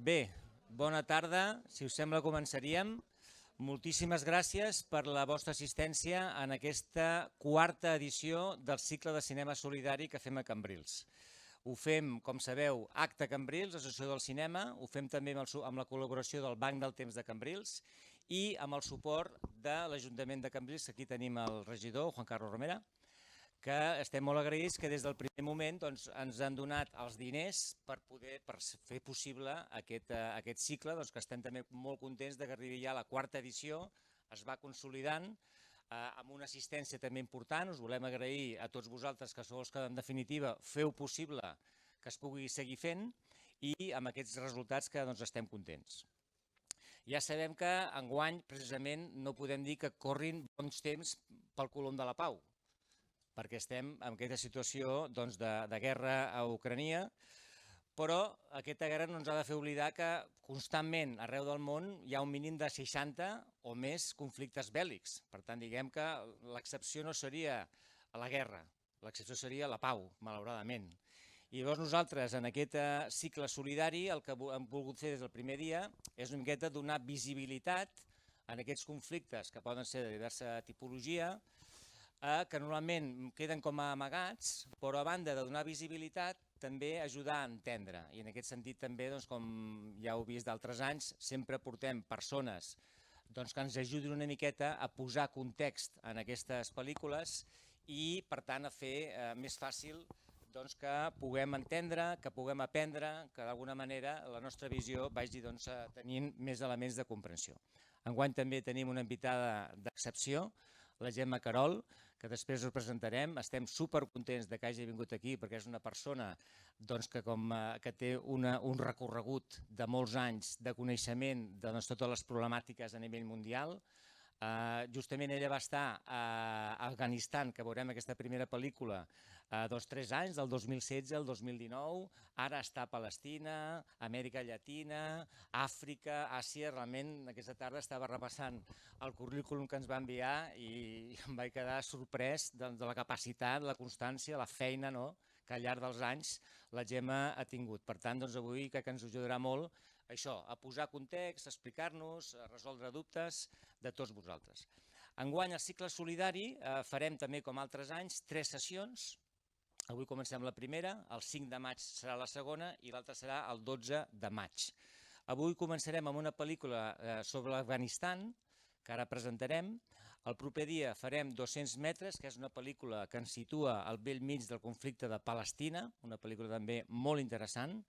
Bé, bona tarda. Si us sembla, començaríem. Moltíssimes gràcies per la vostra assistència en aquesta quarta edició del cicle de cinema solidari que fem a Cambrils. Ho fem, com sabeu, Acte Cambrils, Associació del Cinema, ho fem també amb la col·laboració del Banc del Temps de Cambrils i amb el suport de l'Ajuntament de Cambrils, aquí tenim el regidor, Juan Carlos Romera, que estem molt agraïts que des del primer moment ens han donat els diners per fer possible aquest cicle, que estem també molt contents que arribi ja a la quarta edició, es va consolidant amb una assistència també important. Us volem agrair a tots vosaltres que sou els que en definitiva feu possible que es pugui seguir fent i amb aquests resultats que estem contents. Ja sabem que enguany precisament no podem dir que corrin bons temps pel Colom de la Pau, perquè estem en aquesta situació de guerra a Ucrania, però aquesta guerra no ens ha de fer oblidar que constantment arreu del món hi ha un mínim de 60 o més conflictes bèl·lics. Per tant, diguem que l'excepció no seria la guerra, l'excepció seria la pau, malauradament. I llavors nosaltres en aquest cicle solidari el que hem volgut fer des del primer dia és una miqueta donar visibilitat en aquests conflictes que poden ser de diversa tipologia, que normalment queden com a amagats, però a banda de donar visibilitat també ajudar a entendre. I en aquest sentit també, com ja heu vist d'altres anys, sempre portem persones que ens ajudin una miqueta a posar context en aquestes pel·lícules i per tant a fer més fàcil que puguem entendre, que puguem aprendre, que d'alguna manera la nostra visió vagi tenint més elements de comprensió. Enguany també tenim una invitada d'excepció, la Gemma Querol, que després us presentarem. Estem supercontents que hagi vingut aquí perquè és una persona que té un recorregut de molts anys de coneixement de totes les problemàtiques a nivell mundial. Justament ella va estar a Afganistan, que veurem aquesta primera pel·lícula, 3 anys, del 2016 al 2019, ara està a Palestina, Amèrica Llatina, Àfrica, Àsia. Realment aquesta tarda estava repassant el currículum que ens va enviar i em vaig quedar sorprès de la capacitat, la constància, la feina que al llarg dels anys la Gemma ha tingut. Per tant, avui crec que ens ajudarà molt això, a posar context, a explicar-nos, a resoldre dubtes de tots vosaltres. Enguany, al cicle solidari, farem també, com altres anys, 3 sessions. Avui comencem la primera, el 5 de maig serà la segona i l'altra serà el 12 de maig. Avui començarem amb una pel·lícula sobre l'Afganistan, que ara presentarem. El proper dia farem 200 metres, que és una pel·lícula que ens situa al bell mig del conflicte de Palestina, una pel·lícula també molt interessant.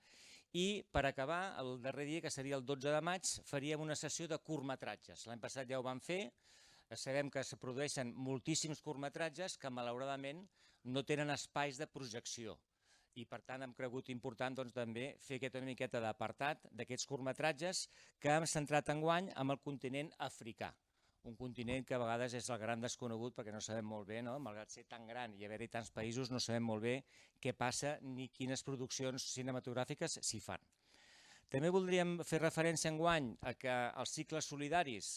I per acabar, el darrer dia, que seria el 12 de maig, faríem una sessió de curtmetratges. L'any passat ja ho vam fer, sabem que es produeixen moltíssims curtmetratges que malauradament no tenen espais de projecció i per tant hem cregut important també fer aquesta una miqueta d'apartat d'aquests curtmetratges que hem centrat enguany amb el continent africà, un continent que a vegades és el gran desconegut perquè no sabem molt bé, malgrat ser tan gran i haver-hi tants països, no sabem molt bé què passa ni quines produccions cinematogràfiques s'hi fan. També voldríem fer referència enguany a que els cicles solidaris,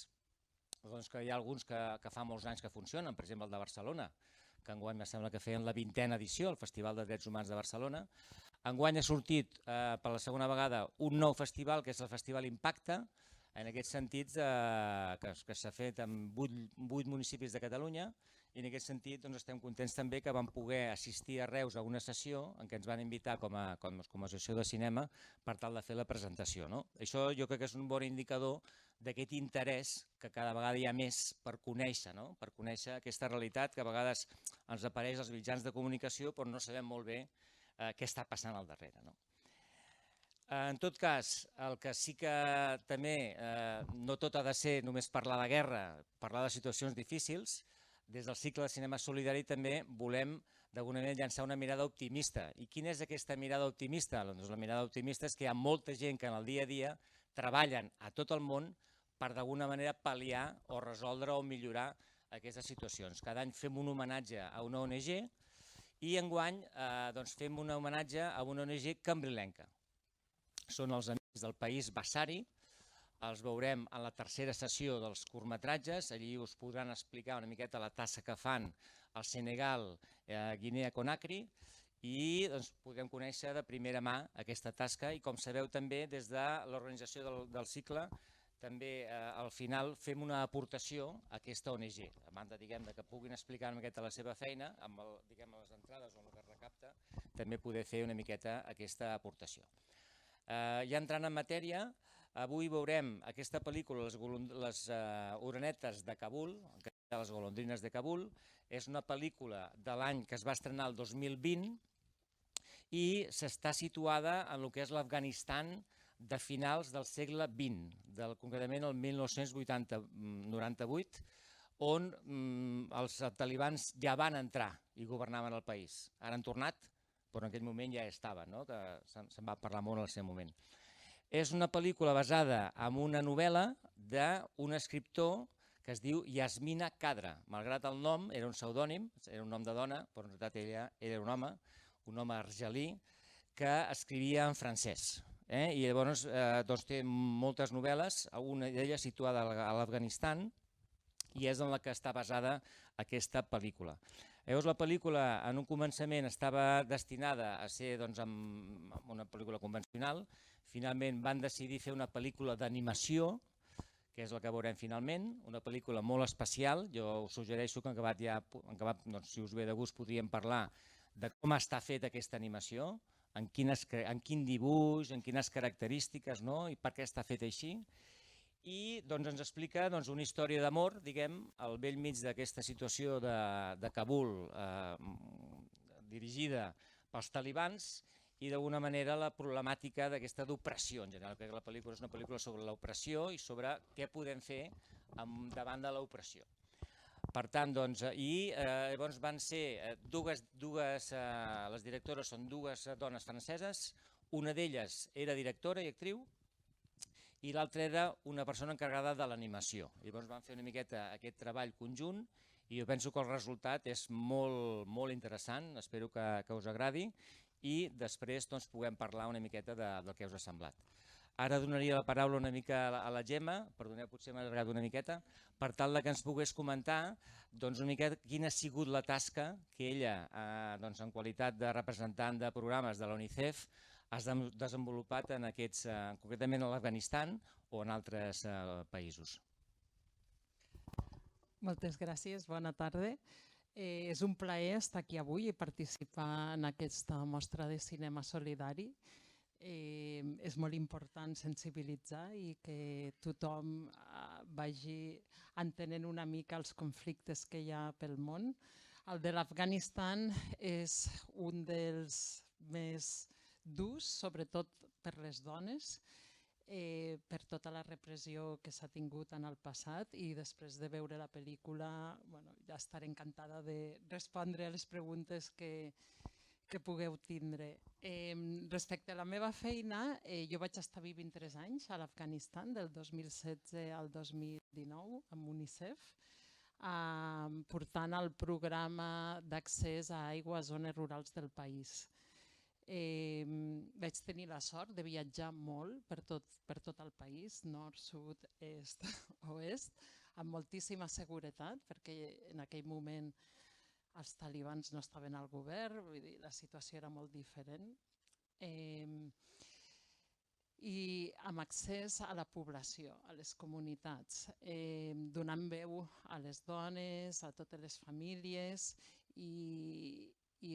que hi ha alguns que fa molts anys que funcionen, per exemple el de Barcelona, que enguany em sembla que feien la 20a edició, el Festival de Drets Humans de Barcelona. Enguany ha sortit per la segona vegada un nou festival, que és el Festival Impacte, en aquests sentits que s'ha fet en 8 municipis de Catalunya i en aquest sentit estem contents també que vam poder assistir a Reus a una sessió en què ens van invitar com a associació de cinema per tal de fer la presentació. Això jo crec que és un bon indicador d'aquest interès que cada vegada hi ha més per conèixer aquesta realitat que a vegades ens apareix als mitjans de comunicació però no sabem molt bé què està passant al darrere. En tot cas, el que sí que també no tot ha de ser només parlar de guerra, parlar de situacions difícils, des del cicle de cinema solidari també volem d'alguna manera llançar una mirada optimista. I quina és aquesta mirada optimista? Doncs la mirada optimista és que hi ha molta gent que en el dia a dia treballen a tot el món per d'alguna manera pal·liar o resoldre o millorar aquestes situacions. Cada any fem un homenatge a una ONG i enguany fem un homenatge a una ONG cambrilenca. Són els Amics del País Basari, els veurem en la tercera sessió dels curtmetratges, allí us podran explicar una miqueta la tasca que fan al Senegal, Guinea Conakry, i podem conèixer de primera mà aquesta tasca i, com sabeu també, des de l'organització del cicle també al final fem una aportació a aquesta ONG, a banda que puguin explicar una miqueta la seva feina, amb les entrades o amb el que recapta, també poder fer una miqueta aquesta aportació. Ja entrant en matèria, avui veurem aquesta pel·lícula, Les orenetes de Kabul, les golondrines de Kabul. És una pel·lícula de l'any que es va estrenar el 2020 i s'està situada en el que és l'Afganistan de finals del segle XX, concretament el 1998, on els talibans ja van entrar i governaven el país. Ara han tornat, però en aquell moment ja estaven, que se'n va parlar molt en el seu moment. És una pel·lícula basada en una novel·la d'un escriptor que es diu Yasmina Khadra. Malgrat el nom, era un pseudònim, era un nom de dona, però en realitat ella era un home argelí que escrivia en francès. I llavors té moltes novel·les, una d'elles situada a l'Afganistan, i és en la que està basada aquesta pel·lícula. Llavors la pel·lícula en un començament estava destinada a ser una pel·lícula convencional, finalment van decidir fer una pel·lícula d'animació, que és la que veurem finalment, una pel·lícula molt especial. Jo us suggereixo que en acabat, si us ve de gust, podríem parlar de com està feta aquesta animació, en quin dibuix, en quines característiques i per què està fet així. I ens explica una història d'amor, al bell mig d'aquesta situació de Kabul dirigida pels talibans i d'alguna manera la problemàtica d'aquesta d'opressió en general, perquè la pel·lícula és una pel·lícula sobre l'opressió i sobre què podem fer davant de l'opressió. Per tant, llavors van ser les directores són dues dones franceses, una d'elles era directora i actriu i l'altra era una persona encarregada de l'animació. Llavors van fer una miqueta aquest treball conjunt i jo penso que el resultat és molt interessant, espero que us agradi i després puguem parlar una miqueta del que us ha semblat. Ara donaria la paraula una mica a la Gemma, perdoneu, potser m'ha allargat una miqueta, per tal que ens pogués comentar una miqueta quina ha sigut la tasca que ella, en qualitat de representant de programes de la UNICEF, ha desenvolupat concretament a l'Afganistan o en altres països. Moltes gràcies, bona tarda. És un plaer estar aquí avui i participar en aquesta mostra de cinema solidari. És molt important sensibilitzar i que tothom vagi entenent una mica els conflictes que hi ha pel món. El de l'Afganistan és un dels més durs, sobretot per les dones, per tota la repressió que s'ha tingut en el passat i després de veure la pel·lícula ja estaré encantada de respondre a les preguntes que pugueu tindre. Respecte a la meva feina, jo vaig estar vivint 3 anys a l'Afganistan, del 2016 al 2019, amb UNICEF, portant el programa d'accés a aigua a zones rurals del país. Vaig tenir la sort de viatjar molt per tot el país, nord, sud, est, oest, amb moltíssima seguretat, perquè en aquell moment els talibans no estaven al govern, vull dir, la situació era molt diferent. I amb accés a la població, a les comunitats, donant veu a les dones, a totes les famílies i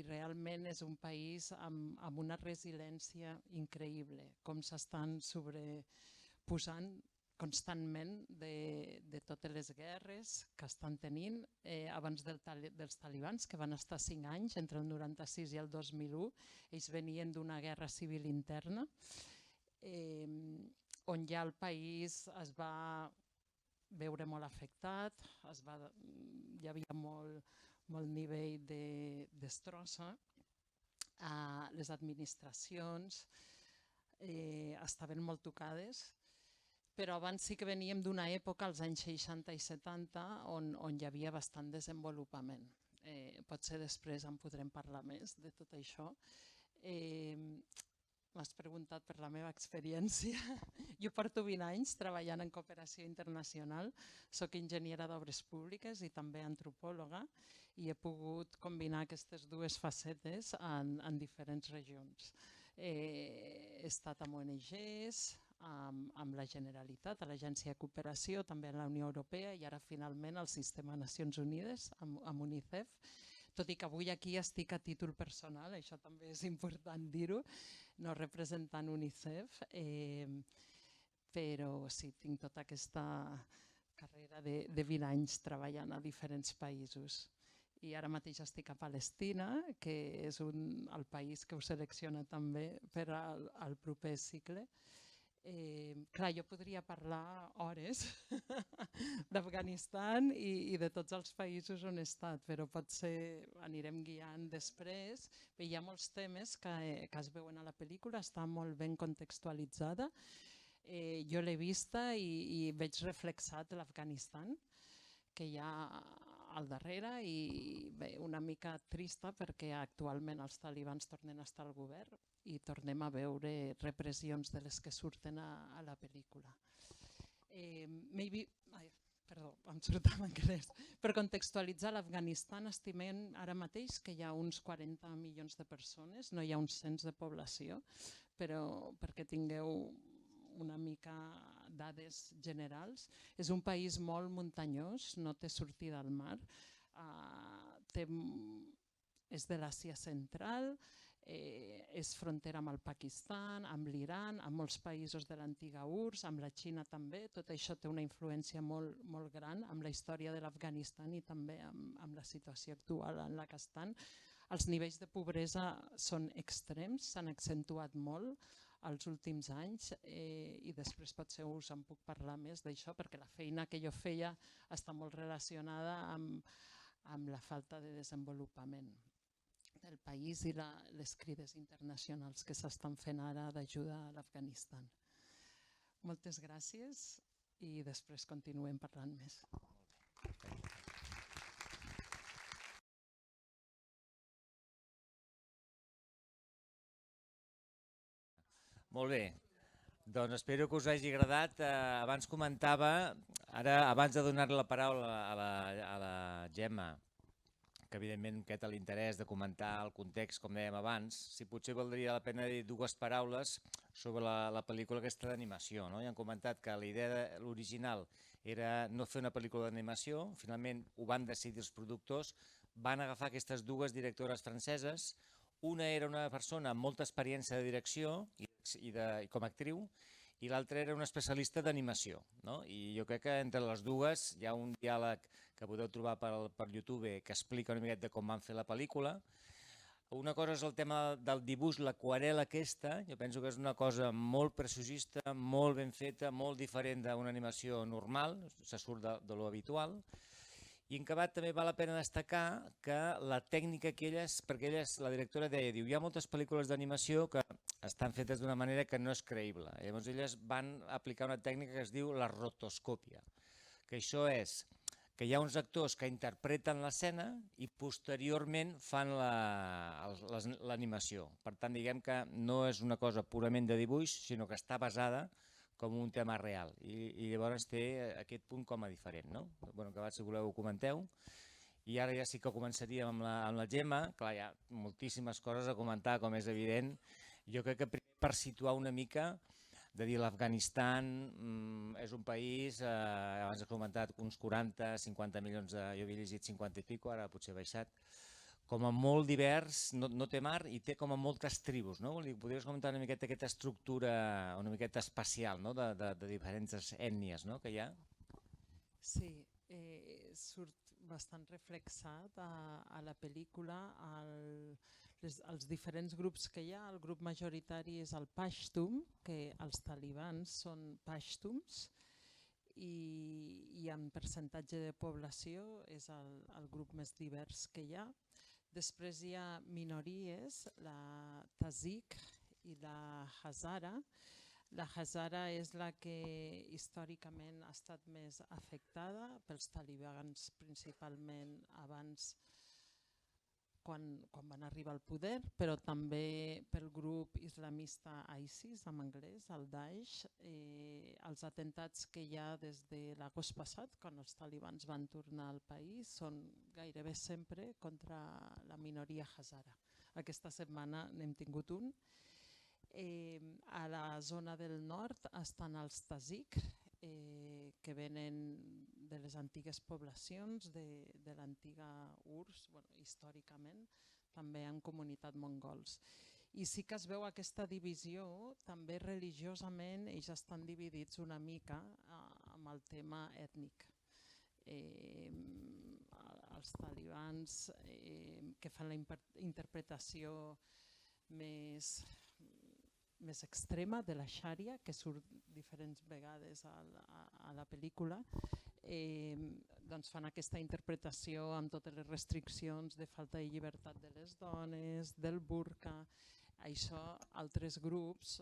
realment és un país amb una resiliència increïble, com s'estan sobreposant constantment de totes les guerres que estan tenint. Abans dels talibans, que van estar 5 anys, entre el 96 i el 2001, ells venien d'una guerra civil interna, on ja el país es va veure molt afectat, hi havia molt nivell de destrossa, les administracions estaven molt tocades, però abans sí que veníem d'una època, als anys 60 i 70, on hi havia bastant desenvolupament. Potser després en podrem parlar més de tot això. m'has preguntat per la meva experiència. Jo porto 20 anys treballant en cooperació internacional, soc enginyera d'obres públiques i també antropòloga i he pogut combinar aquestes dues facetes en diferents regions. He estat amb ONGs, amb la Generalitat, a l'Agència de Cooperació, també a la Unió Europea i ara finalment al Sistema de Nacions Unides, amb UNICEF, tot i que avui aquí estic a títol personal, això també és important dir-ho, no representant UNICEF, però sí, tinc tota aquesta carrera de 20 anys treballant a diferents països. I ara mateix estic a Palestina, que és el país que ho selecciona també per al proper cicle. Clar, jo podria parlar hores d'Afganistan i de tots els països on he estat, però potser anirem guiant després. Hi ha molts temes que es veuen a la pel·lícula, està molt ben contextualitzada. Jo l'he vista i veig reflexat l'Afganistan que hi ha al darrere i bé, una mica trista perquè actualment els talibans tornen a estar al govern i tornem a veure repressions de les que surten a la pel·lícula. Perdó, em surt en anglès. Per contextualitzar l'Afganistan estimem ara mateix que hi ha uns 40 milions de persones, no hi ha un cens de població, però perquè tingueu una mica dades generals. És un país molt muntanyós, no té sortida al mar, és de l'Àsia central, és frontera amb el Pakistan, amb l'Iran, amb molts països de l'antiga URSS, amb la Xina també. Tot això té una influència molt gran amb la història de l'Afganistan i també amb la situació actual en la que estan. Els nivells de pobresa són extrems, s'han accentuat molt els últims anys i després potser us en puc parlar més d'això perquè la feina que jo feia està molt relacionada amb la falta de desenvolupament del país i les crides internacionals que s'estan fent ara d'ajuda a l'Afganistan. Moltes gràcies i després continuem parlant més. Molt bé, doncs espero que us hagi agradat. Abans comentava, abans de donar-li la paraula a la Gemma, que evidentment aquest l'interès de comentar el context, com dèiem abans, si potser valdria la pena dir dues paraules sobre la pel·lícula aquesta d'animació. Ja han comentat que la idea l'original era no fer una pel·lícula d'animació, finalment ho van decidir els productors, van agafar aquestes dues directores franceses, una era una persona amb molta experiència de direcció i com a actriu, i l'altra era una especialista d'animació. I jo crec que entre les dues hi ha un diàleg que podeu trobar per YouTube que explica una miqueta com van fer la pel·lícula. Una cosa és el tema del dibuix, l'aquarel·la aquesta, jo penso que és una cosa molt preciosista, molt ben feta, molt diferent d'una animació normal, se surt de lo habitual. I en acabat també val la pena destacar que la tècnica que elles, perquè la directora deia, hi ha moltes pel·lícules d'animació que estan fetes d'una manera que no és creïble. Llavors elles van aplicar una tècnica que es diu la rotoscòpia, que això és que hi ha uns actors que interpreten l'escena i posteriorment fan l'animació. Per tant, diguem que no és una cosa purament de dibuix, sinó que està basada com un tema real i llavors té aquest punt com a diferent. Acabat, si voleu, ho comenteu. I ara ja sí que començaríem amb la Gemma. Clar, hi ha moltíssimes coses a comentar, com és evident. Jo crec que per situar una mica, de dir l'Afganistan és un país, abans he comentat uns 40-50 milions, jo havia llegit 50 i pico, ara potser ha baixat, com a molt divers, no té mar i té com a moltes tribus. Podries comentar una miqueta aquesta estructura una miqueta espacial de diferents ètnies que hi ha? Sí, surt bastant reflexat a la pel·lícula els diferents grups que hi ha. El grup majoritari és el Pashtun, que els talibans són Pashtums, i en percentatge de població és el grup més divers que hi ha. Després hi ha minories, la Tazikh i la Hazara. La Hazara és la que històricament ha estat més afectada pels talibans, principalment abans, quan van arribar al poder, però també pel grup islamista ISIS, en anglès, el Daesh, els atemptats que hi ha des de l'agost passat, quan els talibans van tornar al país, són gairebé sempre contra la minoria hazara. Aquesta setmana n'hem tingut un. A la zona del nord estan els Tazikh, que venen de les antigues poblacions de l'antiga URSS, històricament, també en comunitat mongols. I sí que es veu aquesta divisió, també religiosament ells estan dividits una mica amb el tema ètnic. Els talibans que fan la interpretació més extrema de la xària, que surt diferents vegades a la pel·lícula, doncs fan aquesta interpretació amb totes les restriccions de falta de llibertat de les dones, del burka. Això altres grups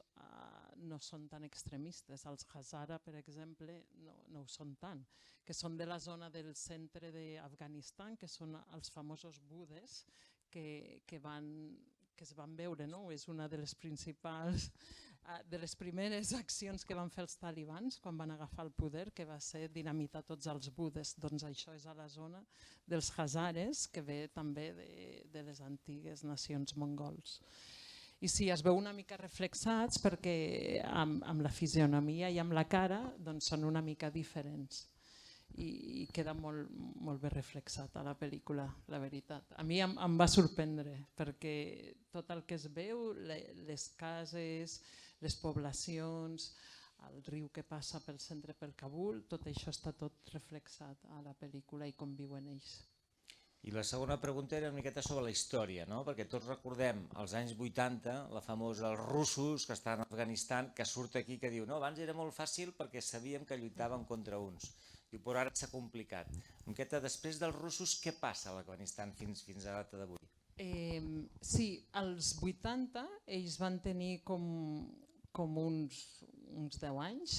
no són tan extremistes. Els Hazara, per exemple, no ho són tant, que són de la zona del centre d'Afganistan, que són els famosos budes que es van veure, és una de les principals, de les primeres accions que van fer els talibans quan van agafar el poder, que va ser dinamitar tots els budes. Doncs això és a la zona dels Hazares, que ve també de les antigues nacions mongols. I sí, es veu una mica reflexats perquè amb la fisionomia i amb la cara són una mica diferents. I queda molt bé reflexat a la pel·lícula, la veritat. A mi em va sorprendre perquè tot el que es veu, les cases, les poblacions, el riu que passa pel centre pel Kabul, tot això està tot reflexat a la pel·lícula i com viuen ells. I la segona pregunta era una miqueta sobre la història, perquè tots recordem als anys 80 la famosa els russos que estan a Afganistan, que surt aquí que diu no, abans era molt fàcil perquè sabíem que lluitaven contra uns. I per ara s'ha complicat. Després dels russos, què passa a l'Afganistan fins a la data d'avui? Sí, als 80 ells van tenir com uns 10 anys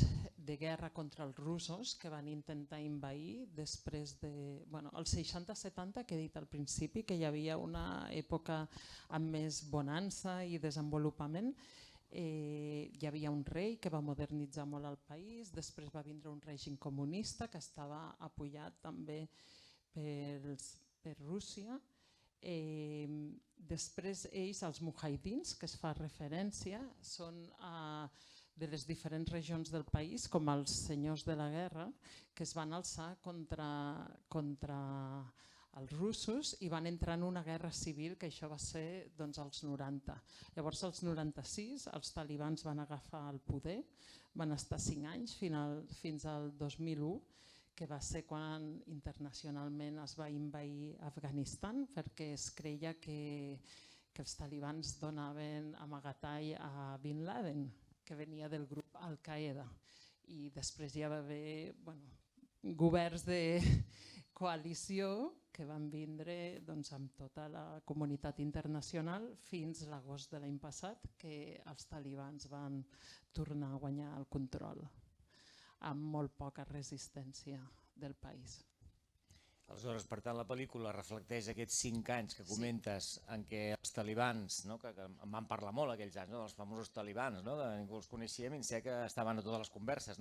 de guerra contra els russos que van intentar invair després de... Els 60-70 que he dit al principi, que hi havia una època amb més bonança i desenvolupament. Hi havia un rei que va modernitzar molt el país, després va vindre un règim comunista que estava apoyat també per Rússia. Després ells, els mujahidins, que es fa referència, són de les diferents regions del país, com els senyors de la guerra, que es van alçar contra els russos i van entrar en una guerra civil, que això va ser als 90. Llavors, als 96, els talibans van agafar el poder, van estar 5 anys fins al 2001, que va ser quan internacionalment es va invair Afganistan, perquè es creia que els talibans donaven amagatall a Bin Laden, que venia del grup Al-Qaeda. I després hi va haver governs de coalició que van vindre amb tota la comunitat internacional fins a l'agost de l'any passat, que els talibans van tornar a guanyar el control amb molt poca resistència del país. Aleshores, per tant, la pel·lícula reflecteix aquests 5 anys que comentes en què els talibans, que en van parlar molt aquells anys, els famosos talibans, que ningú els coneixia i sé que estaven a totes les converses.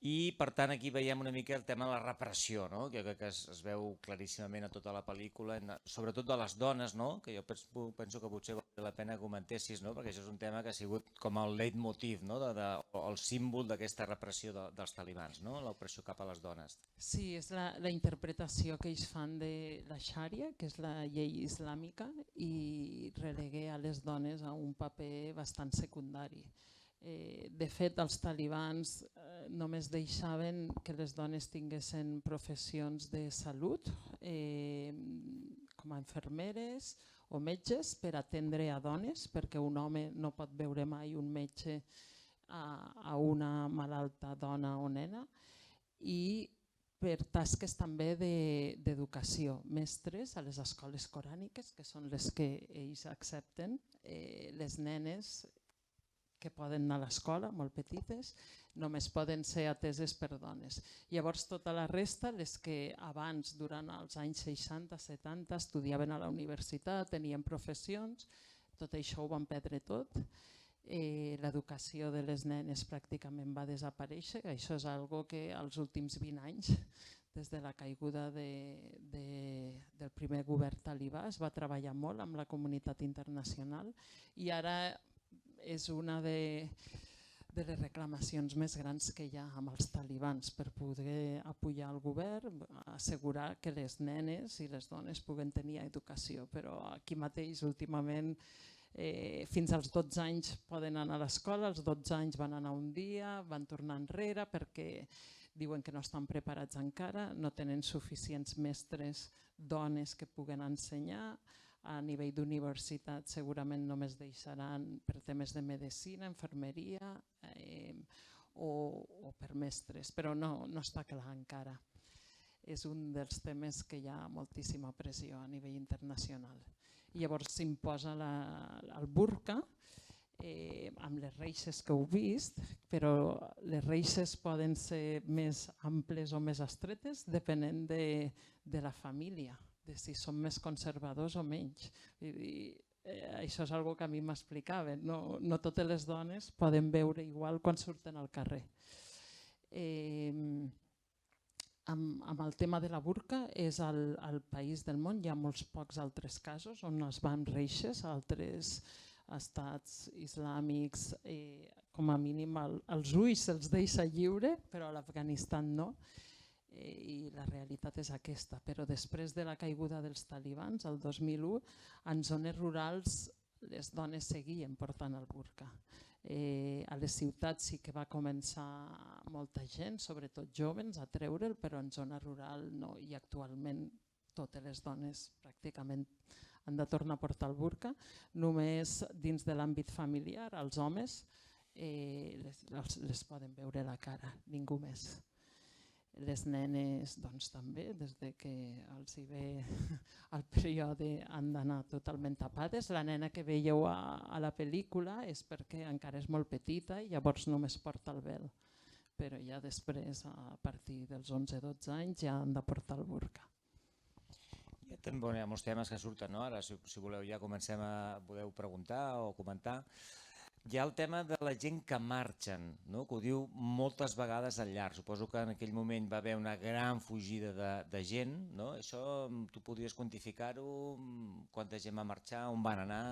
I, per tant, aquí veiem una mica el tema de la repressió, que es veu claríssimament a tota la pel·lícula, sobretot de les dones, que jo penso que potser val la pena que comentessis, perquè això és un tema que ha sigut com el leitmotiv, el símbol d'aquesta repressió dels talibans, l'opressió cap a les dones. Sí, és la interpretació que ells fan de la xària, que és la llei islàmica, i relegué a les dones a un paper bastant secundari. De fet, els talibans només deixaven que les dones tinguessin professions de salut, com a infermeres o metges, per atendre a dones, perquè un home no pot veure mai un metge a una malalta dona o nena, i per tasques també d'educació, mestres a les escoles coràniques, que són les que ells accepten. Les nenes que poden anar a l'escola, molt petites, només poden ser ateses per dones. Llavors tota la resta, les que abans, durant els anys 60-70, estudiaven a la universitat, tenien professions, tot això ho van perdre tot. L'educació de les nenes pràcticament va desaparèixer, això és algo que als últims 20 anys, des de la caiguda del primer govern talibà, es va treballar molt amb la comunitat internacional i ara és una de les reclamacions més grans que hi ha amb els talibans per poder apoyar el govern, assegurar que les nenes i les dones puguen tenir educació. Però aquí mateix últimament fins als 12 anys poden anar a l'escola, als 12 anys van anar un dia, van tornar enrere perquè diuen que no estan preparats encara, no tenen suficients mestres dones que puguen ensenyar. A nivell d'universitat segurament només deixaran per temes de medicina, infermeria o per mestres, però no està clar encara. És un dels temes que hi ha moltíssima pressió a nivell internacional. Llavors s'imposa el burca, amb les reixes que heu vist, però les reixes poden ser més amples o més estretes depenent de la família, de si són més conservadors o menys. Això és una cosa que a mi m'explicaven, no totes les dones poden veure igual quan surten al carrer. Amb el tema de la burca és el país del món, hi ha molts pocs altres casos on es van reixes, altres estats islàmics, com a mínim els ulls se'ls deixa lliure, però a l'Afganistan no, i la realitat és aquesta. Però després de la caiguda dels talibans, el 2001, en zones rurals les dones seguien portant el burca. A les ciutats sí que va començar molta gent, sobretot jóvens, a treure'l, però en zona rural no, i actualment totes les dones pràcticament han de tornar a portar el burca. Només dins de l'àmbit familiar, els homes les poden veure la cara, ningú més. Les nenes doncs, també, des que els hi ve el període han d'anar totalment tapades. La nena que veieu a la pel·lícula és perquè encara és molt petita i llavors només porta el vel. Però ja després, a partir dels 11-12 anys, ja han de portar el burca. Hi ha molts temes que surten, ara si voleu ja comencem a podeu preguntar o comentar. Hi ha el tema de la gent que marxen, que ho diu moltes vegades al llarg. Suposo que en aquell moment va haver una gran fugida de gent. Això tu podries quantificar-ho? Quanta gent va marxar? On van anar?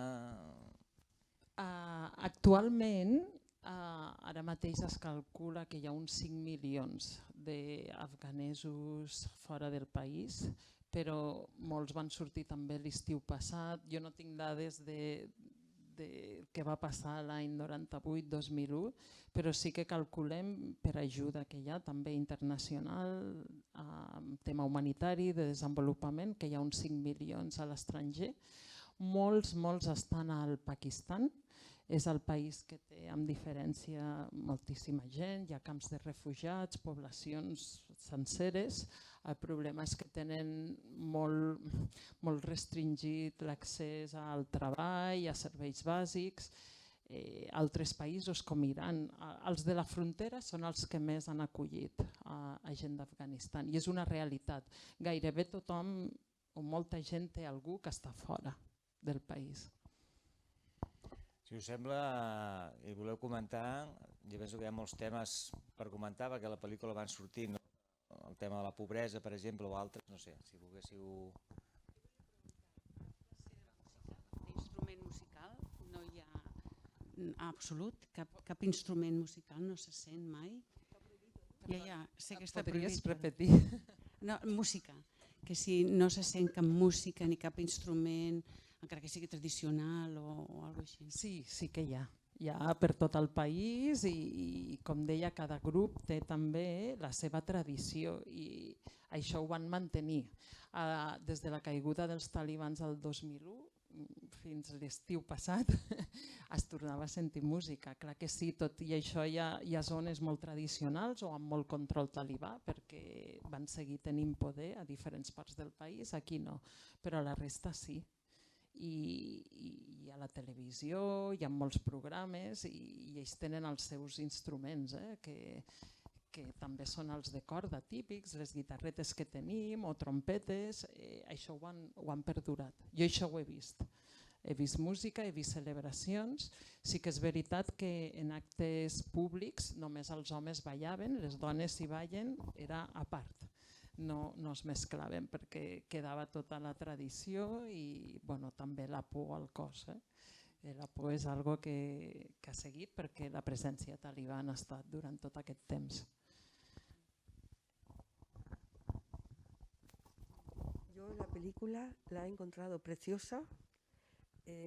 Actualment, ara mateix es calcula que hi ha uns 5 milions d'afganesos fora del país, però molts van sortir també l'estiu passat. Jo no tinc dades de què va passar l'any 98-2001, però sí que calculem per ajuda que hi ha també internacional, tema humanitari, de desenvolupament, que hi ha uns 5 milions a l'estranger. Molts estan al Pakistan, és el país que té amb diferència moltíssima gent, hi ha camps de refugiats, poblacions senceres. El problema és que tenen molt restringit l'accés al treball, a serveis bàsics. Altres països com Iran, els de la frontera són els que més han acollit a gent d'Afganistan i és una realitat. Gairebé tothom o molta gent té algú que està fora del país. Si us sembla, i voleu comentar, jo penso que hi ha molts temes per comentar perquè a la pel·lícula van sortir el tema de la pobresa, per exemple, o altres, no sé, si volguéssiu... Instrument musical, no hi ha absolut, cap instrument musical no se sent mai. Sé que està Podries prohibit. repetir? No, música, que si no se sent cap música ni cap instrument, encara que sigui tradicional o alguna cosa així. Sí que hi ha. Hi ha per tot el país i, com deia, cada grup té també la seva tradició i això ho van mantenir. Des de la caiguda dels talibans el 2001 fins l'estiu passat es tornava a sentir música. Clar que sí, tot i això hi ha zones molt tradicionals o amb molt control talibà perquè van seguir tenint poder a diferents parts del país, aquí no, però la resta sí. i a la televisió hi ha molts programes i ells tenen els seus instruments, que també són els de corda típics, les guitarretes que tenim o trompetes, això ho han perdurat. Jo això ho he vist. He vist música, he vist celebracions. Sí que és veritat que en actes públics només els homes ballaven, les dones si ballen era a part. No es mesclaven perquè quedava tota la tradició i també la por al cos. La por és algo que ha seguit perquè la presència talibana ha estat durant tot aquest temps. Yo la película la he encontrado preciosa,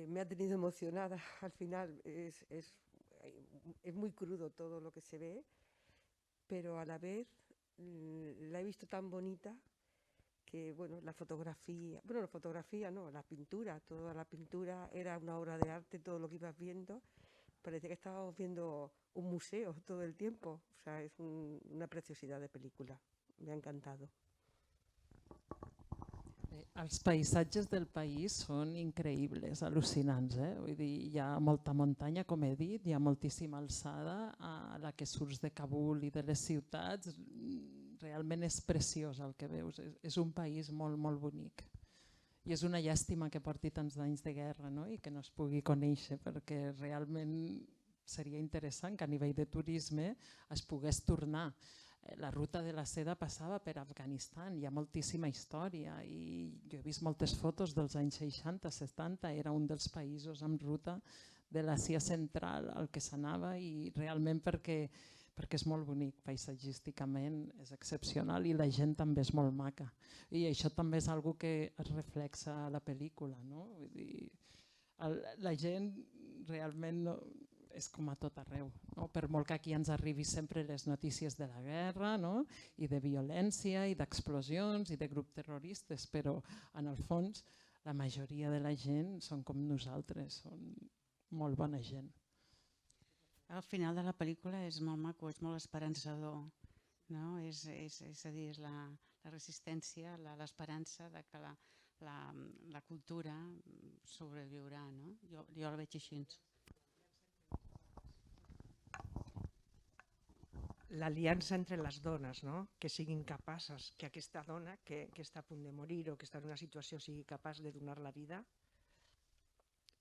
me ha tenido emocionada al final, es muy crudo todo lo que se ve, pero a la vez la he visto tan bonita que la fotografía no, la pintura, toda la pintura era una obra de arte, todo lo que ibas viendo, parecía que estábamos viendo un museo todo el tiempo, o sea, es una preciosidad de película, me ha encantado. Els paisatges del país són increïbles, al·lucinants. Vull dir, hi ha molta muntanya, com he dit, hi ha moltíssima alçada, a la que surts de Kabul i de les ciutats, realment és preciós el que veus, és un país molt, molt bonic. I és una llàstima que porti tants anys de guerra i que no es pugui conèixer, perquè realment seria interessant que a nivell de turisme es pogués tornar. La ruta de la seda passava per Afganistan, hi ha moltíssima història i jo he vist moltes fotos dels anys 60-70, era un dels països amb ruta de l'Àsia central al que s'anava i realment perquè és molt bonic, paisatgísticament és excepcional i la gent també és molt maca. I això també és una cosa que es reflexa a la pel·lícula. Vull dir, la gent realment és com a tot arreu, per molt que aquí ens arribi sempre les notícies de la guerra i de violència i d'explosions i de grups terroristes, però en el fons la majoria de la gent són com nosaltres, són molt bona gent. Al final de la pel·lícula és molt maco, és molt esperançador, és a dir, és la resistència, l'esperança que la cultura sobreviurà. Jo la veig així. L'aliança entre les dones, que siguin capaces, que aquesta dona que està a punt de morir o que està en una situació sigui capaç de donar la vida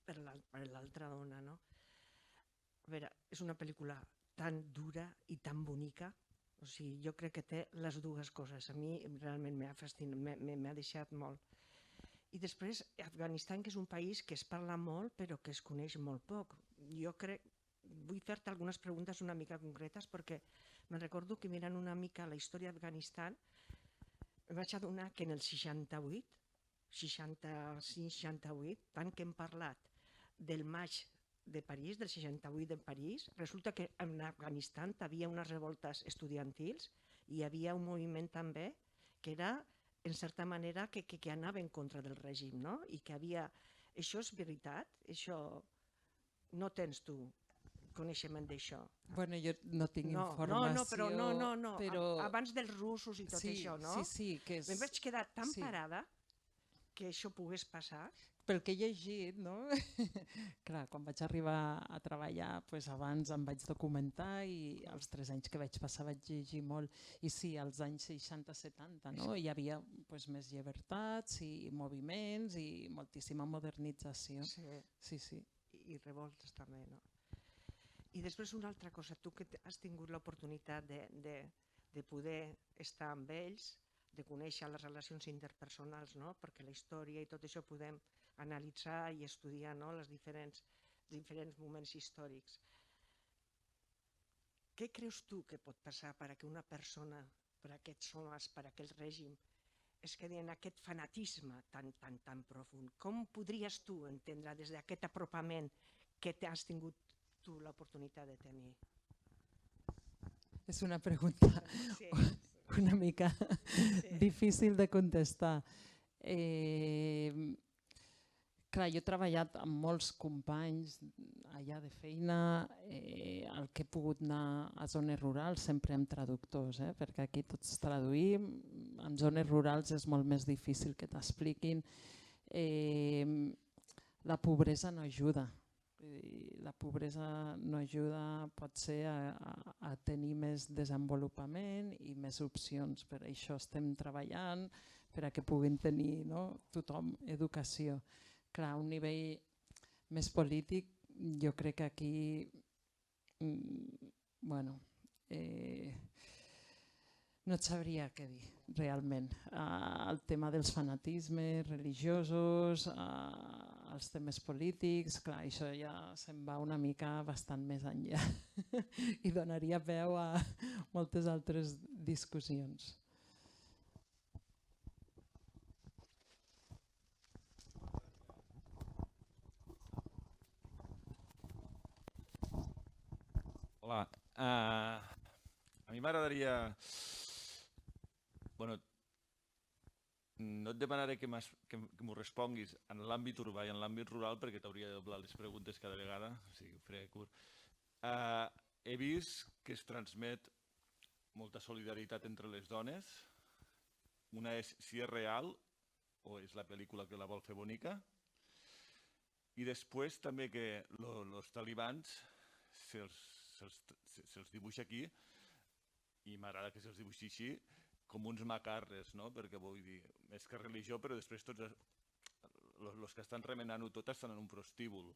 per l'altra dona. A veure, és una pel·lícula tan dura i tan bonica, o sigui, jo crec que té les dues coses. A mi realment m'ha fascinat, m'ha deixat molt. I després, Afganistan, que és un país que es parla molt però que es coneix molt poc. Jo crec, vull fer-te algunes preguntes una mica concretes perquè me'n recordo que mirant una mica la història d'Afganistan em vaig adonar que en el 68, 66-68, tant que hem parlat del maig de París, del 68 de París, resulta que en Afganistan hi havia unes revoltes estudiantils i hi havia un moviment també que era, en certa manera, que anava en contra del règim, i que havia... Això és veritat? Això no tens tu coneixement d'això? Bueno, jo no tinc informació. Però abans dels russos i tot això, no? Sí. Em vaig quedar tan parada que això pogués passar. Pel que he llegit, clar, quan vaig arribar a treballar, abans em vaig documentar i els 3 anys que vaig passar vaig llegir molt. I sí, als anys 60-70 hi havia més llibertats i moviments i moltíssima modernització. Sí. I revoltes també, no? I després una altra cosa, tu que has tingut l'oportunitat de poder estar amb ells, de conèixer les relacions interpersonals, perquè la història i tot això podem analitzar i estudiar els diferents moments històrics. Què creus tu que pot passar perquè una persona, per aquests homes, per aquest règim, es quedi en aquest fanatisme tan profund? Com podries tu entendre des d'aquest apropament que has tingut tu l'oportunitat de tenir? És una pregunta una mica difícil de contestar. Clar, jo he treballat amb molts companys allà de feina, el que he pogut anar a zones rurals sempre amb traductors, perquè aquí tots traduïm, en zones rurals és molt més difícil que t'expliquin. la pobresa no ajuda. La pobresa no ajuda potser a tenir més desenvolupament i més opcions. Per això estem treballant, per a que puguin tenir tothom educació. Clar, a un nivell més polític, jo crec que aquí no et sabria què dir realment. El tema dels fanatismes religiosos, els temes polítics, clar, això ja se'n va una mica bastant més enllà i donaria peu a moltes altres discussions. Hola, a mi m'agradaria... Bueno, no et demanaré que m'ho responguis en l'àmbit urbà i en l'àmbit rural perquè t'hauria de doblar les preguntes cada vegada, o sigui, ho faré curt. He vist que es transmet molta solidaritat entre les dones. Una és si és real o és la pel·lícula que la vol fer bonica. I després també que els talibans se'ls dibuixa aquí, i m'agrada que se'ls dibuixi així, com uns macarres, no? Perquè vull dir, més que religió, però després tots els que estan remenant-ho tot estan en un prostíbul.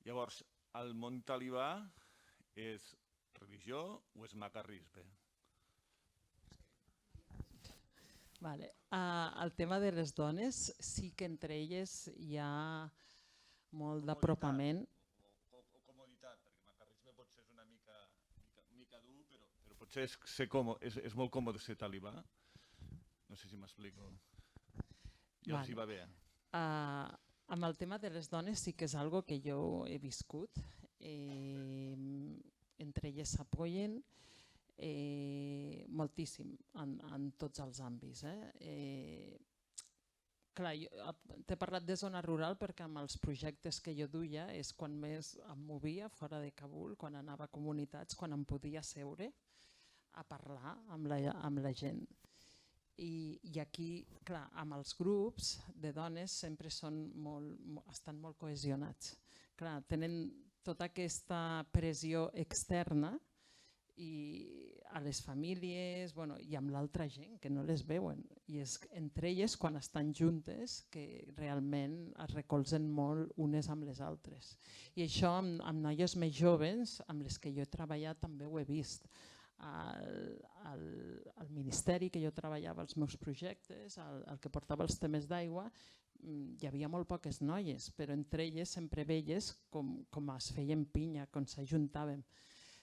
Llavors, el món talibà és religió o és macarrisme? El tema de les dones, sí que entre elles hi ha molt d'apropament. O comoditat, perquè macarrisme potser és una mica dur, però potser és molt còmode ser talibà. No sé si m'explico. I els hi va bé. Amb el tema de les dones sí que és algo que jo he viscut. Entre elles s'apoyen moltíssim en tots els àmbits. Clar, t'he parlat de zona rural perquè amb els projectes que jo duia és quan més em movia fora de Kabul, quan anava a comunitats, quan em podia seure a parlar amb la gent. I aquí, clar, amb els grups de dones sempre estan molt cohesionats. Clar, tenen tota aquesta pressió externa i a les famílies i amb l'altra gent que no les veuen. I és entre elles, quan estan juntes, que realment es recolzen molt unes amb les altres. I això amb noies més joves, amb les que jo he treballat, també ho he vist. Al ministeri que jo treballava els meus projectes, el que portava els temes d'aigua, hi havia molt poques noies, però entre elles sempre veies com es feien pinya, com s'ajuntaven.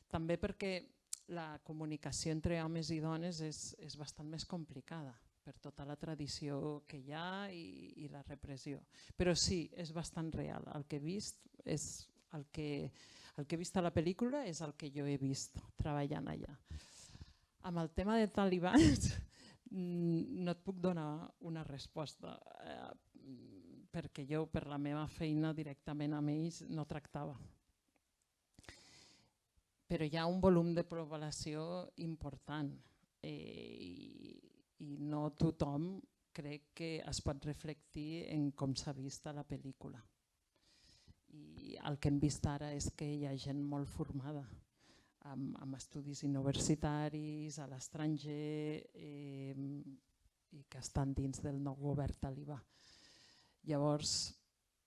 També perquè la comunicació entre homes i dones és bastant més complicada per tota la tradició que hi ha i la repressió. Però sí, és bastant real. El que he vist és el que he vist a la pel·lícula és el que jo he vist treballant allà. Amb el tema de talibans no et puc donar una resposta perquè jo per la meva feina directament amb ells no tractava. Però hi ha un volum de població important i no tothom crec que es pot reflectir en com s'ha vist a la pel·lícula. I el que hem vist ara és que hi ha gent molt formada amb estudis universitaris a l'estranger i que estan dins del nou govern talibà. Llavors,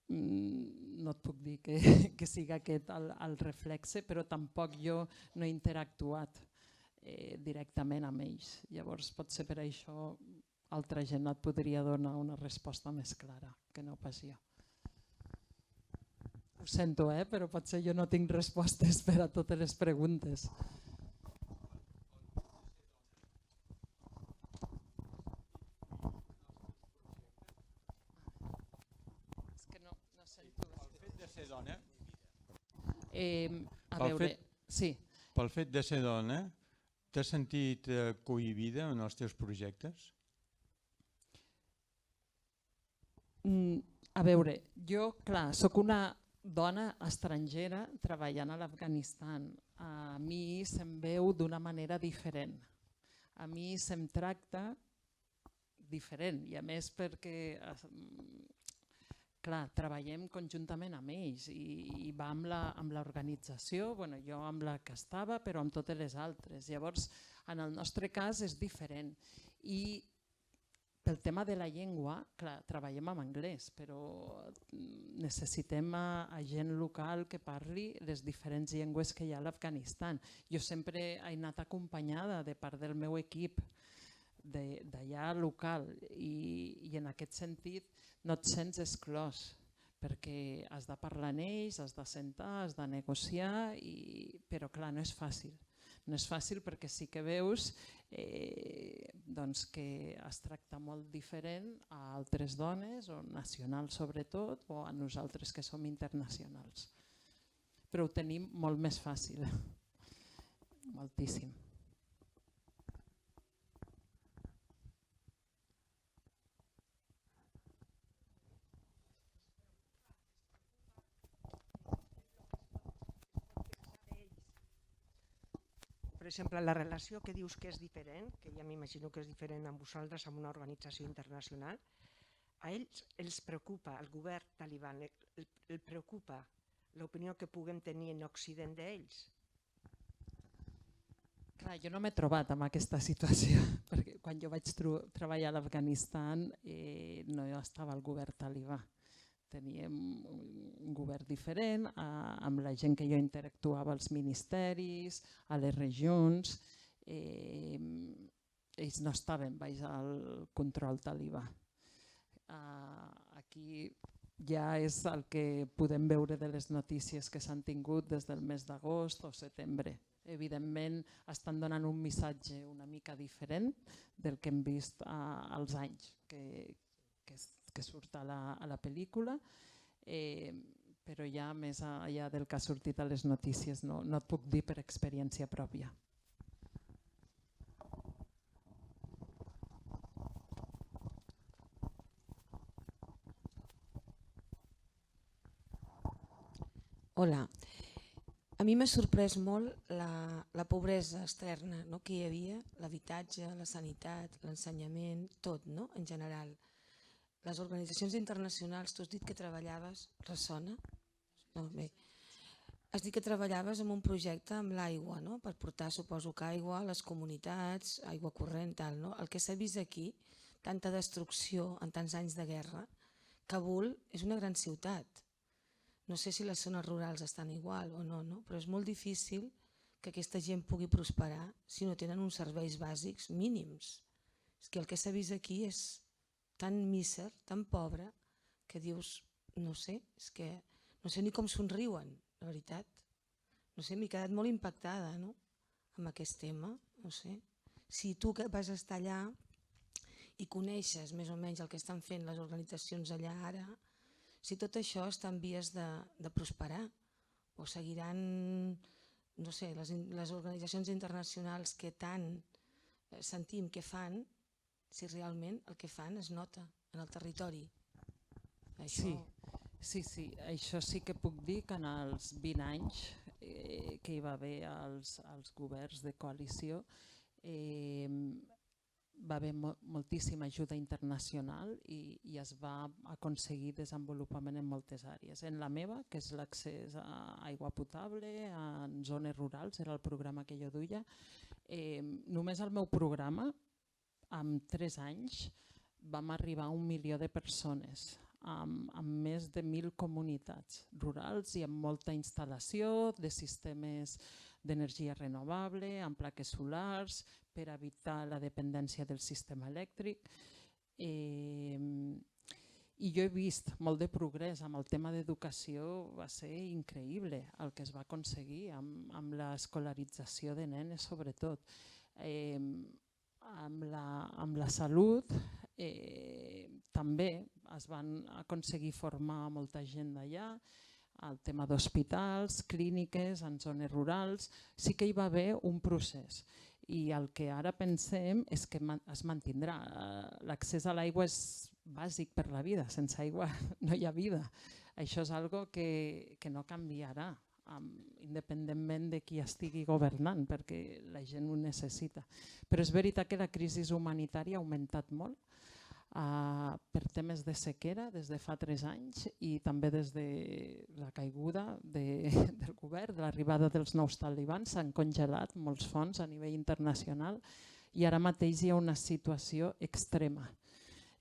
no et puc dir que sigui aquest el reflexe, però tampoc jo no he interactuat directament amb ells. Llavors, potser per això altra gent et podria donar una resposta més clara que no pas jo. Ho sento, però potser jo no tinc respostes per a totes les preguntes. És que no sento. Pel fet de ser dona? A veure, sí. Pel fet de ser dona, t'has sentit cohibida en els teus projectes? A veure, jo, clar, sóc una dona estrangera treballant a l'Afganistan. A mi se'm veu d'una manera diferent. A mi se'm tracta diferent i a més perquè clar, treballem conjuntament amb ells i va amb l'organització, bueno, jo amb la que estava, però amb totes les altres. Llavors, en el nostre cas és diferent. I pel tema de la llengua, clar, treballem en anglès, però necessitem a gent local que parli les diferents llengües que hi ha a l'Afganistan. Jo sempre he anat acompanyada de part del meu equip d'allà local i en aquest sentit no et sents exclòs perquè has de parlar amb ells, has de sentar, has de negociar, però clar, no és fàcil. No és fàcil perquè sí que veus que es tracta molt diferent a altres dones, o nacionals sobretot, o a nosaltres que som internacionals. Però ho tenim molt més fàcil, moltíssim. Per exemple, la relació que dius que és diferent, que ja m'imagino que és diferent amb vosaltres, amb una organització internacional, a ells els preocupa, al govern taliban, el preocupa l'opinió que puguem tenir en Occident d'ells? Clar, jo no m'he trobat en aquesta situació, perquè quan jo vaig treballar a l'Afganistan no estava el govern talibà. Teníem un govern diferent, amb la gent que jo interactuava als ministeris, a les regions. Ells no estaven baix al control talibà. Aquí ja és el que podem veure de les notícies que s'han tingut des del mes d'agost o setembre. Evidentment estan donant un missatge una mica diferent del que hem vist als anys que surt a la pel·lícula, però ja més enllà del que ha sortit a les notícies no et puc dir per experiència pròpia. Hola. A mi m'ha sorprès molt la pobresa externa que hi havia, l'habitatge, la sanitat, l'ensenyament, tot en general. Les organitzacions internacionals, tu has dit que treballaves, ressona? No, bé. Has dit que treballaves en un projecte amb l'aigua, per portar, suposo que aigua a les comunitats, aigua corrent, tal. El que s'ha vist aquí, tanta destrucció en tants anys de guerra, Kabul és una gran ciutat. No sé si les zones rurals estan igual o no, però és molt difícil que aquesta gent pugui prosperar si no tenen uns serveis bàsics mínims. És que el que s'ha vist aquí és tan míser, tan pobre, que dius, no sé, és que no sé ni com somriuen, la veritat. No sé, m'he quedat molt impactada amb aquest tema, no sé. Si tu que vas estar allà i coneixes més o menys el que estan fent les organitzacions allà ara, si tot això està en vies de prosperar o seguiran, no sé, les organitzacions internacionals que tant sentim que fan, si realment el que fan es nota en el territori. Sí, això sí que puc dir que en els 20 anys que hi va haver als governs de coalició va haver moltíssima ajuda internacional i es va aconseguir desenvolupament en moltes àrees. En la meva, que és l'accés a aigua potable en zones rurals, era el programa que jo duia, només el meu programa, en 3 anys, vam arribar a 1 milió de persones, amb més de 1.000 comunitats rurals i amb molta instal·lació de sistemes d'energia renovable, amb plaques solars, per evitar la dependència del sistema elèctric. I jo he vist molt de progrés amb el tema d'educació, va ser increïble el que es va aconseguir amb l'escolarització de nenes sobretot. Amb la salut també es van aconseguir formar molta gent d'allà, el tema d'hospitals, clíniques, en zones rurals, sí que hi va haver un procés. I el que ara pensem és que es mantindrà. L'accés a l'aigua és bàsic per la vida, sense aigua no hi ha vida. Això és algo que no canviarà, independentment de qui estigui governant, perquè la gent ho necessita. Però és veritat que la crisi humanitària ha augmentat molt. per temes de sequera des de fa 3 anys i també des de la caiguda del govern, de l'arribada dels nous talibans, s'han congelat molts fons a nivell internacional i ara mateix hi ha una situació extrema.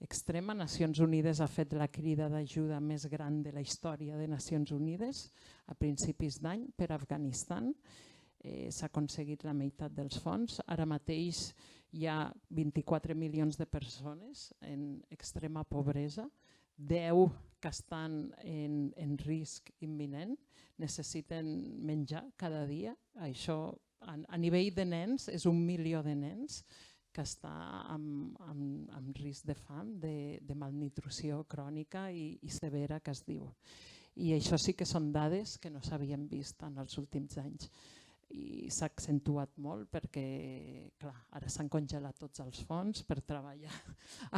Nacions Unides ha fet la crida d'ajuda més gran de la història de Nacions Unides a principis d'any per a Afganistan. S'ha aconseguit la meitat dels fons. Ara mateix hi ha 24 milions de persones en extrema pobresa, 10 que estan en risc imminent, necessiten menjar cada dia. Això a nivell de nens és 1 milió de nens que està amb risc de fam, de malnutrició crònica i severa que es diu. I això sí que són dades que no s'havien vist en els últims anys. I s'ha accentuat molt perquè ara s'han congelat tots els fons per treballar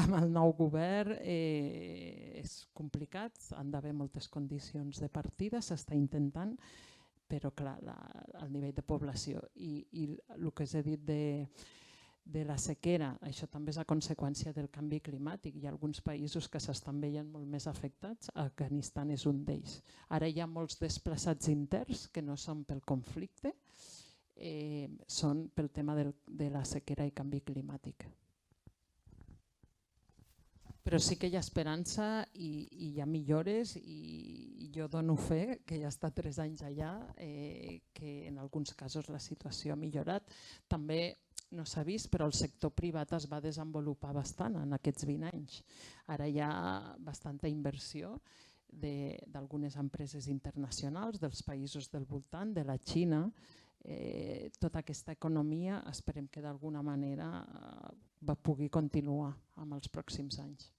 amb el nou govern. És complicat, han d'haver moltes condicions de partida, s'està intentant, però clar, el nivell de població i el que us he dit de la sequera, això també és a conseqüència del canvi climàtic. Hi ha alguns països que s'estan veient molt més afectats, Afganistan és un d'ells. Ara hi ha molts desplaçats interns que no són pel conflicte, són pel tema de la sequera i canvi climàtic. Però sí que hi ha esperança i hi ha millores i jo dono fe, que ja està 3 anys allà, que en alguns casos la situació ha millorat. També no s'ha vist, però el sector privat es va desenvolupar bastant en aquests 20 anys. Ara hi ha bastanta inversió d'algunes empreses internacionals, dels països del voltant, de la Xina. Tota aquesta economia esperem que d'alguna manera pugui continuar en els pròxims anys.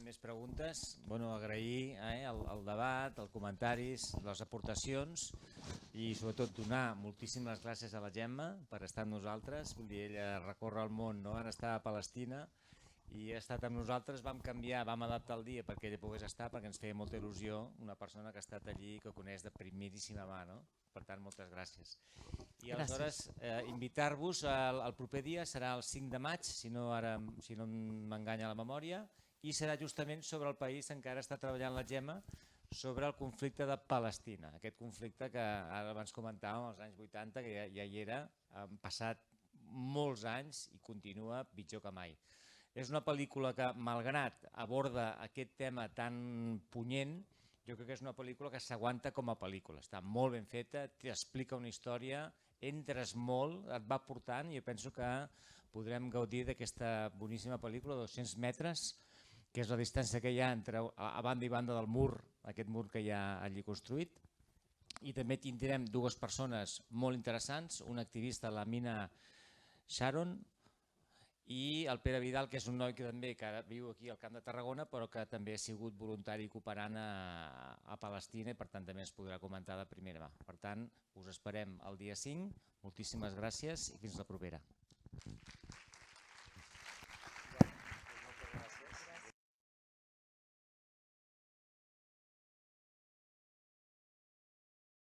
Més preguntes, agrair el debat, els comentaris, les aportacions i sobretot donar moltíssimes gràcies a la Gemma per estar amb nosaltres. Vull dir, ella recorre el món, ara està a Palestina i ha estat amb nosaltres, vam adaptar el dia perquè ella pogués estar, perquè ens feia molta il·lusió una persona que ha estat allí i que coneix de primíssima mà. Per tant, moltes gràcies. I aleshores invitar-vos al proper dia, serà el 5 de maig, si no m'enganya la memòria, i serà justament sobre el país en què ara està treballant la Gemma, sobre el conflicte de Palestina. Aquest conflicte que ara abans comentàvem, als anys 80, que ja hi era, han passat molts anys i continua pitjor que mai. És una pel·lícula que, malgrat aborda aquest tema tan punyent, jo crec que és una pel·lícula que s'aguanta com a pel·lícula. Està molt ben feta, t'explica una història, entres molt, et va portant i jo penso que podrem gaudir d'aquesta boníssima pel·lícula, 200 metres, que és la distància que hi ha entre a banda i banda del mur, aquest mur que hi ha allí construït. I també tindrem 2 persones molt interessants, una activista, la Mina Sharon, i el Pere Vidal, que és un noi que també viu aquí al Camp de Tarragona, però que també ha sigut voluntari cooperant a Palestina i per tant també es podrà comentar de primera mà. Per tant, us esperem el dia 5, moltíssimes gràcies i fins la propera.